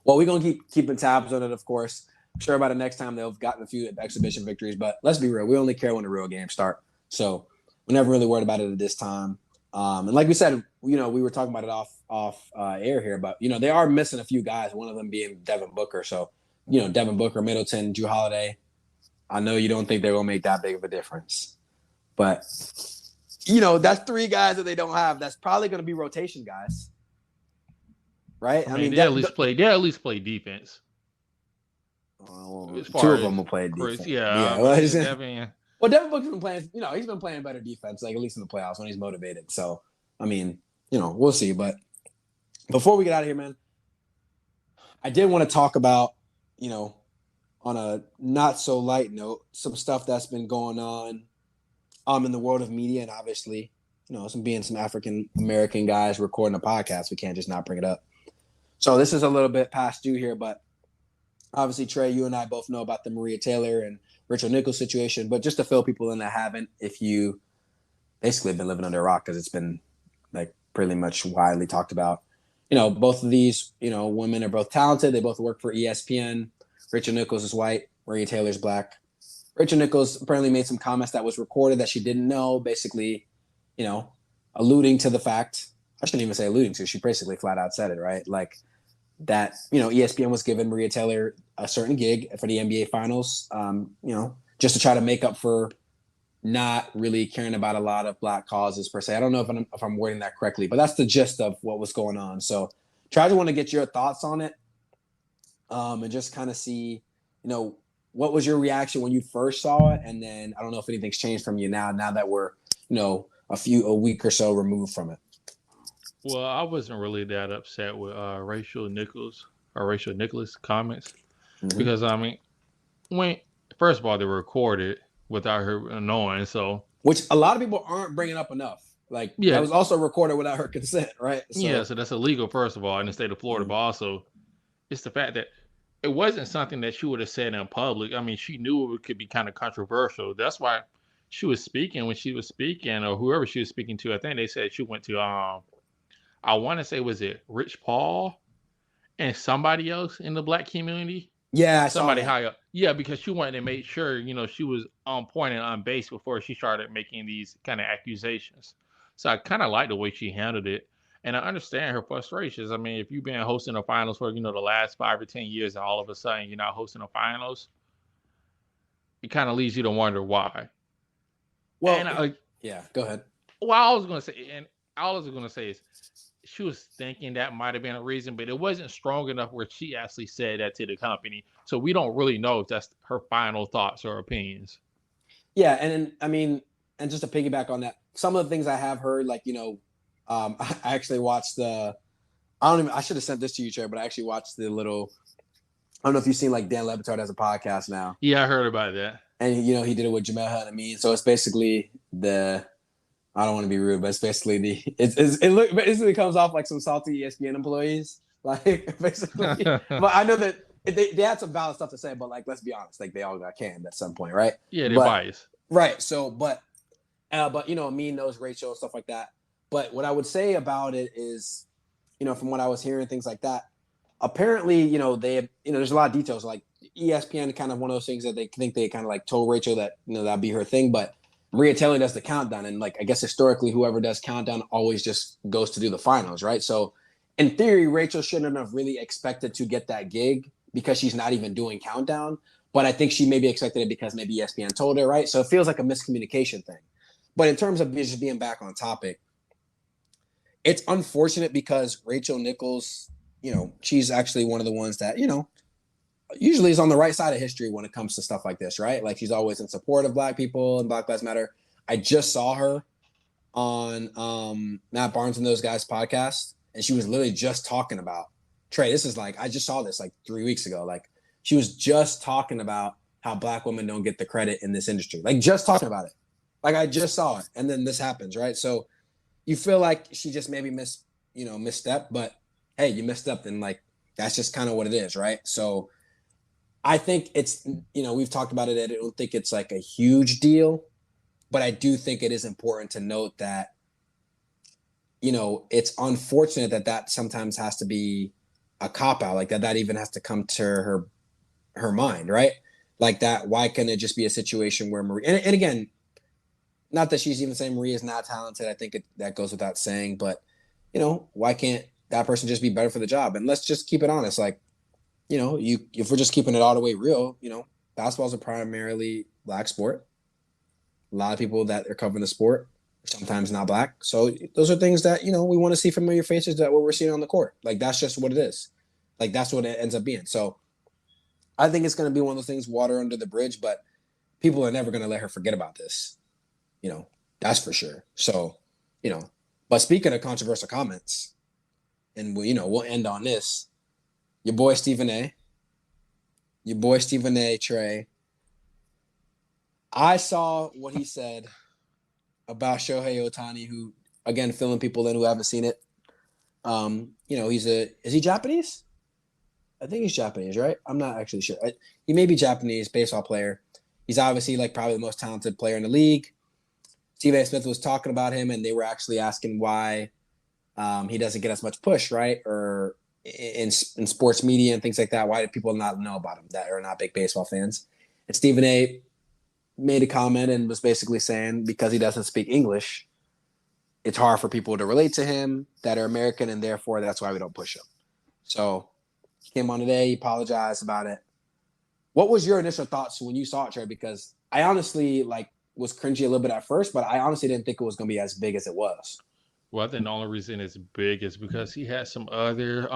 Well, we're gonna keeping tabs on it, of course. I'm sure by the next time they'll have gotten a few exhibition victories, but let's be real, we only care when the real games start. So we're never really worried about it at this time. And like we said, we were talking about it off air here, but they are missing a few guys. One of them being Devin Booker. So Devin Booker, Middleton, Jrue Holiday. I know you don't think they're gonna make that big of a difference, but that's three guys that they don't have. That's probably gonna be rotation guys, right? I mean, they at least play defense. Two of them will play defense. Well, Devin Booker's been playing. He's been playing better defense, like at least in the playoffs when he's motivated. So, I mean, we'll see. But before we get out of here, man, I did want to talk about, on a not so light note, some stuff that's been going on in the world of media, and obviously, some African American guys recording a podcast, we can't just not bring it up. So this is a little bit past due here, but obviously, Trey, you and I both know about the Maria Taylor and Rachel Nichols situation, but just to fill people in that haven't, if you basically have been living under a rock, because it's been like pretty much widely talked about. Both of these, women are both talented. They both work for ESPN. Rachel Nichols is white. Maria Taylor's black. Rachel Nichols apparently made some comments that was recorded that she didn't know, basically, alluding to the fact, I shouldn't even say alluding to, she basically flat out said it, right? Like that, ESPN was giving Maria Taylor a certain gig for the NBA finals, just to try to make up for not really caring about a lot of black causes per se. I don't know if I'm wording that correctly, but that's the gist of what was going on. So try to want to get your thoughts on it, and just kind of see, what was your reaction when you first saw it? And then I don't know if anything's changed from you now that we're, a week or so removed from it. Well, I wasn't really that upset with Rachel Nichols comments because when first of all they were recorded without her knowing, so which a lot of people aren't bringing up enough. Like that was also recorded without her consent, right? So that's illegal first of all in the state of Florida, but also it's the fact that it wasn't something that she would have said in public. I mean, she knew it could be kind of controversial. That's why she was speaking when she was speaking, or whoever she was speaking to. I think they said she went to I want to say, was it Rich Paul and somebody else in the black community? Yeah, somebody high up. Yeah, because she wanted to make sure, she was on point and on base before she started making these kind of accusations. So I kind of like the way she handled it. And I understand her frustrations. I mean, if you've been hosting the finals for, the last 5 or 10 years and all of a sudden you're not hosting the finals, it kind of leads you to wonder why. Well, yeah, go ahead. Well, all I was going to say is she was thinking that might have been a reason, but it wasn't strong enough where she actually said that to the company. So we don't really know if that's her final thoughts or opinions. Yeah, and I mean, and just to piggyback on that, some of the things I have heard, like, I actually watched I should have sent this to you, Trey, but I actually watched the little, I don't know if you've seen, like, Dan Le Batard has a podcast now. Yeah, I heard about that. And, he did it with Jamel Hanamine. So it's basically I don't want to be rude, but it's basically it basically comes off like some salty ESPN employees, like basically. But I know that they had some valid stuff to say, but like, let's be honest, like they all got canned at some point, right? Yeah, they're biased, right? So, but me knows Rachel and stuff like that. But what I would say about it is, from what I was hearing, things like that. Apparently, they, there's a lot of details. Like ESPN, kind of one of those things that they think they kind of like told Rachel that that'd be her thing, but Maria Taylor does the countdown, and like I guess historically, whoever does countdown always just goes to do the finals, right? So, in theory, Rachel shouldn't have really expected to get that gig because she's not even doing countdown. But I think she maybe expected it because maybe ESPN told her, right? So it feels like a miscommunication thing. But in terms of just being back on topic, it's unfortunate because Rachel Nichols, she's actually one of the ones that usually is on the right side of history when it comes to stuff like this, right? Like she's always in support of Black people and Black Lives Matter. I just saw her on Matt Barnes and those guys podcast, and she was literally just talking about Trey. This is like, I just saw this like 3 weeks ago. Like she was just talking about how Black women don't get the credit in this industry. Like just talking about it. Like I just saw it, and then this happens, right? So you feel like she just maybe misstep, but hey, you misstepped, and like that's just kind of what it is, right? So I think it's, we've talked about it. I don't think it's like a huge deal, but I do think it is important to note that, it's unfortunate that sometimes has to be a cop out, like that even has to come to her mind, right? Like that. Why can't it just be a situation where Marie, and again, not that she's even saying Marie is not talented. I think that goes without saying, but why can't that person just be better for the job? And let's just keep it honest. Like, if we're just keeping it all the way real, basketball is a primarily Black sport. A lot of people that are covering the sport are sometimes not Black. So those are things that, we want to see familiar faces that what we're seeing on the court. Like, that's just what it is. Like, that's what it ends up being. So I think it's going to be one of those things, water under the bridge, but people are never going to let her forget about this. That's for sure. So, but speaking of controversial comments, and we'll end on this. Your boy Stephen A. your boy Stephen A. Trey. I saw what he said about Shohei Ohtani, who, again, filling people in who haven't seen it. Is he Japanese? I think he's Japanese, right? I'm not actually sure. He may be Japanese, baseball player. He's obviously like probably the most talented player in the league. Stephen A. Smith was talking about him, and they were actually asking why he doesn't get as much push, right? Or in sports media and things like that. Why do people not know about him that are not big baseball fans? And Stephen A. made a comment and was basically saying because he doesn't speak English, it's hard for people to relate to him that are American, and therefore that's why we don't push him. So he came on today, he apologized about it. What was your initial thoughts when you saw it, Trey? Because I honestly was cringy a little bit at first, but I honestly didn't think it was going to be as big as it was. Well, I think the only reason it's big is because he had some other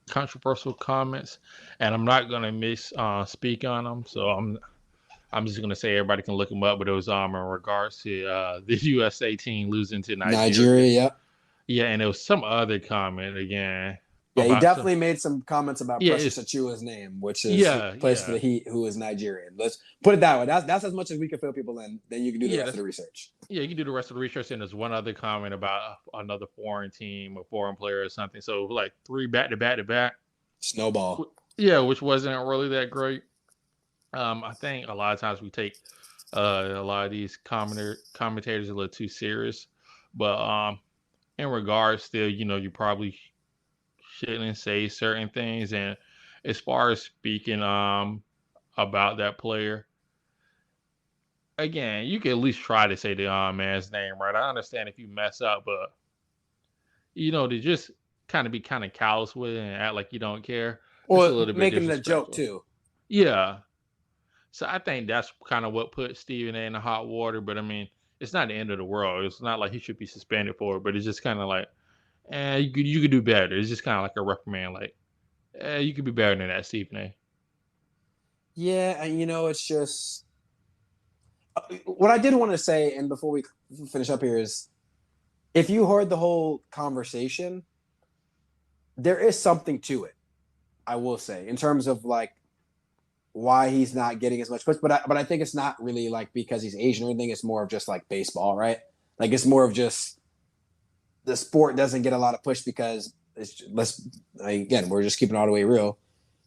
controversial comments, and I'm not going to speak on them. So I'm just going to say everybody can look them up. But it was in regards to the USA team losing to Nigeria. Yeah. Yeah, and there was some other comment again. Yeah, he definitely made some comments about Precious Achua's name, which is plays for the Heat, who is Nigerian. Let's put it that way. That's as much as we can fill people in. Then you can do the rest of the research. Yeah, you can do the rest of the research. And there's one other comment about another foreign team, a foreign player or something. So like 3 back-to-back. Snowball. Yeah, which wasn't really that great. I think a lot of times we take a lot of these commentators a little too serious. But in regards to, you probably shouldn't say certain things. And as far as speaking about that player, again, you can at least try to say the man's name right. I understand if you mess up, but to just kind of be kind of callous with it and act like you don't care. Or a little making it a joke too. Yeah. So I think that's kind of what put Stephen A. in the hot water. But I mean, it's not the end of the world. It's not like he should be suspended for it, but it's just kind of like, you could do better. It's just kind of like a reprimand. Like, you could be better than that, Stephen A. Yeah, and it's just what I did want to say, and before we finish up here, is if you heard the whole conversation, there is something to it. I will say, in terms of like why he's not getting as much push, but I think it's not really like because he's Asian or anything. It's more of just like baseball, right? Like it's more of just the sport doesn't get a lot of push because we're just keeping it all the way real.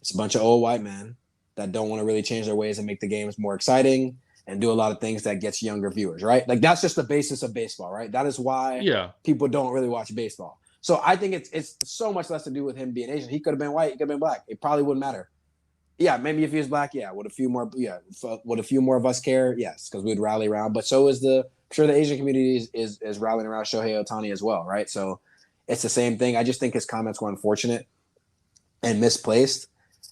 It's a bunch of old white men that don't want to really change their ways and make the games more exciting and do a lot of things that gets younger viewers, right? Like that's just the basis of baseball, right? That is why people don't really watch baseball. So I think it's so much less to do with him being Asian. He could have been white, he could have been black. It probably wouldn't matter. Yeah, maybe if he was black, would a few more of us care? Yes, because we'd rally around. But so is I'm sure the Asian community is rallying around Shohei Ohtani as well, right? So it's the same thing. I just think his comments were unfortunate and misplaced.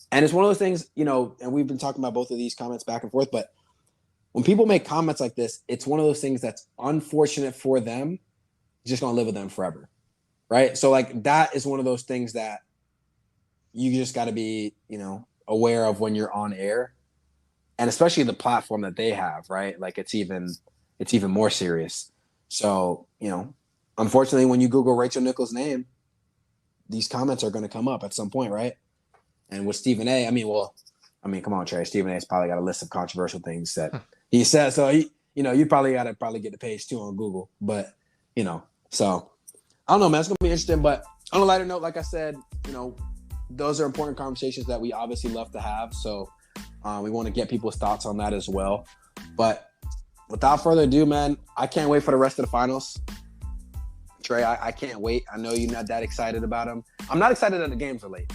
And it's one of those things, and we've been talking about both of these comments back and forth, but when people make comments like this, it's one of those things that's unfortunate for them, just going to live with them forever, right? So like that is one of those things that you just got to be, aware of when you're on air, and especially the platform that they have, right? Like it's even more serious. So, unfortunately, when you Google Rachel Nichols' name, these comments are going to come up at some point, right? And with Stephen A., come on, Trey. Stephen A's probably got a list of controversial things that he says. So you probably got to get the page too on Google. But so I don't know, man. It's gonna be interesting. But on a lighter note, like I said, those are important conversations that we obviously love to have. So we want to get people's thoughts on that as well. But without further ado, man, I can't wait for the rest of the finals. Trey, I can't wait. I know you're not that excited about them. I'm not excited that the games are late.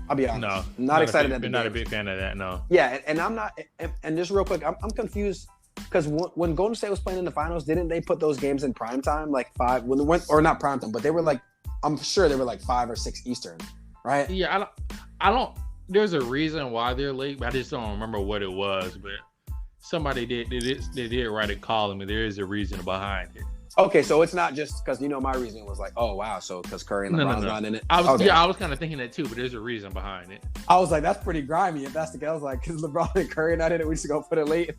I'll be honest. No, I'm not excited that the games. You're not a big fan of that, no. Yeah, and I'm not. And just real quick, I'm confused because when Golden State was playing in the finals, didn't they put those games in prime time, like 5 when they went, or not prime time, but they were like, I'm sure they were like 5 or 6 Eastern, right? Yeah, I don't. There's a reason why they're late, but I just don't remember what it was. But somebody did write a column, and there is a reason behind it. Okay, so it's not just because my reason was like, oh wow, so because Curry and LeBron's not in it. I was kind of thinking that too, but there's a reason behind it. I was like, that's pretty grimy. If that's the case, I was like, because LeBron and Curry not in it, we should go put it late.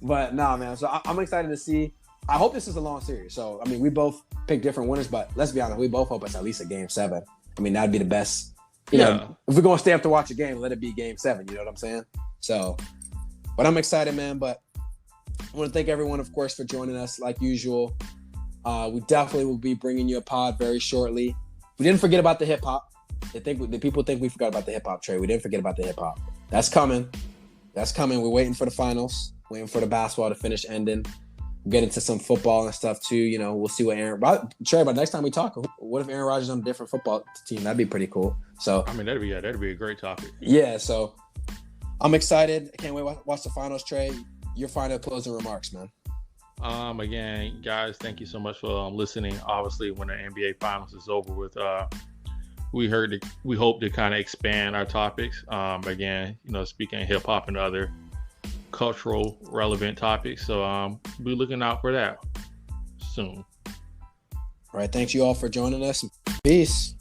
But nah, man. So I'm excited to see. I hope this is a long series. So we both pick different winners, but let's be honest, we both hope it's at least a game 7. That'd be the best you Yeah. know, if we're gonna stay up to watch a game, let it be Game 7. You know what I'm saying? So, but I'm excited, man. But I want to thank everyone, of course, for joining us like usual. We definitely will be bringing you a pod very shortly. We didn't forget about the hip hop. The people think we forgot about the hip hop, Trey. We didn't forget about the hip hop. That's coming. That's coming. We're waiting for the finals. Waiting for the basketball to finish ending. Get into some football and stuff too. You know, we'll see what Trey. But next time we talk, what if Aaron Rodgers on a different football team? That'd be pretty cool. So I mean, that'd be a great topic. Yeah. So I'm excited. I can't wait to watch the finals, Trey. Your final closing remarks, man. Again, guys, thank you so much for listening. Obviously, when the NBA Finals is over with, we hope to kind of expand our topics. Again, you know, speaking of hip hop and other cultural relevant topics. So, be looking out for that soon. All right. Thanks you all for joining us. Peace.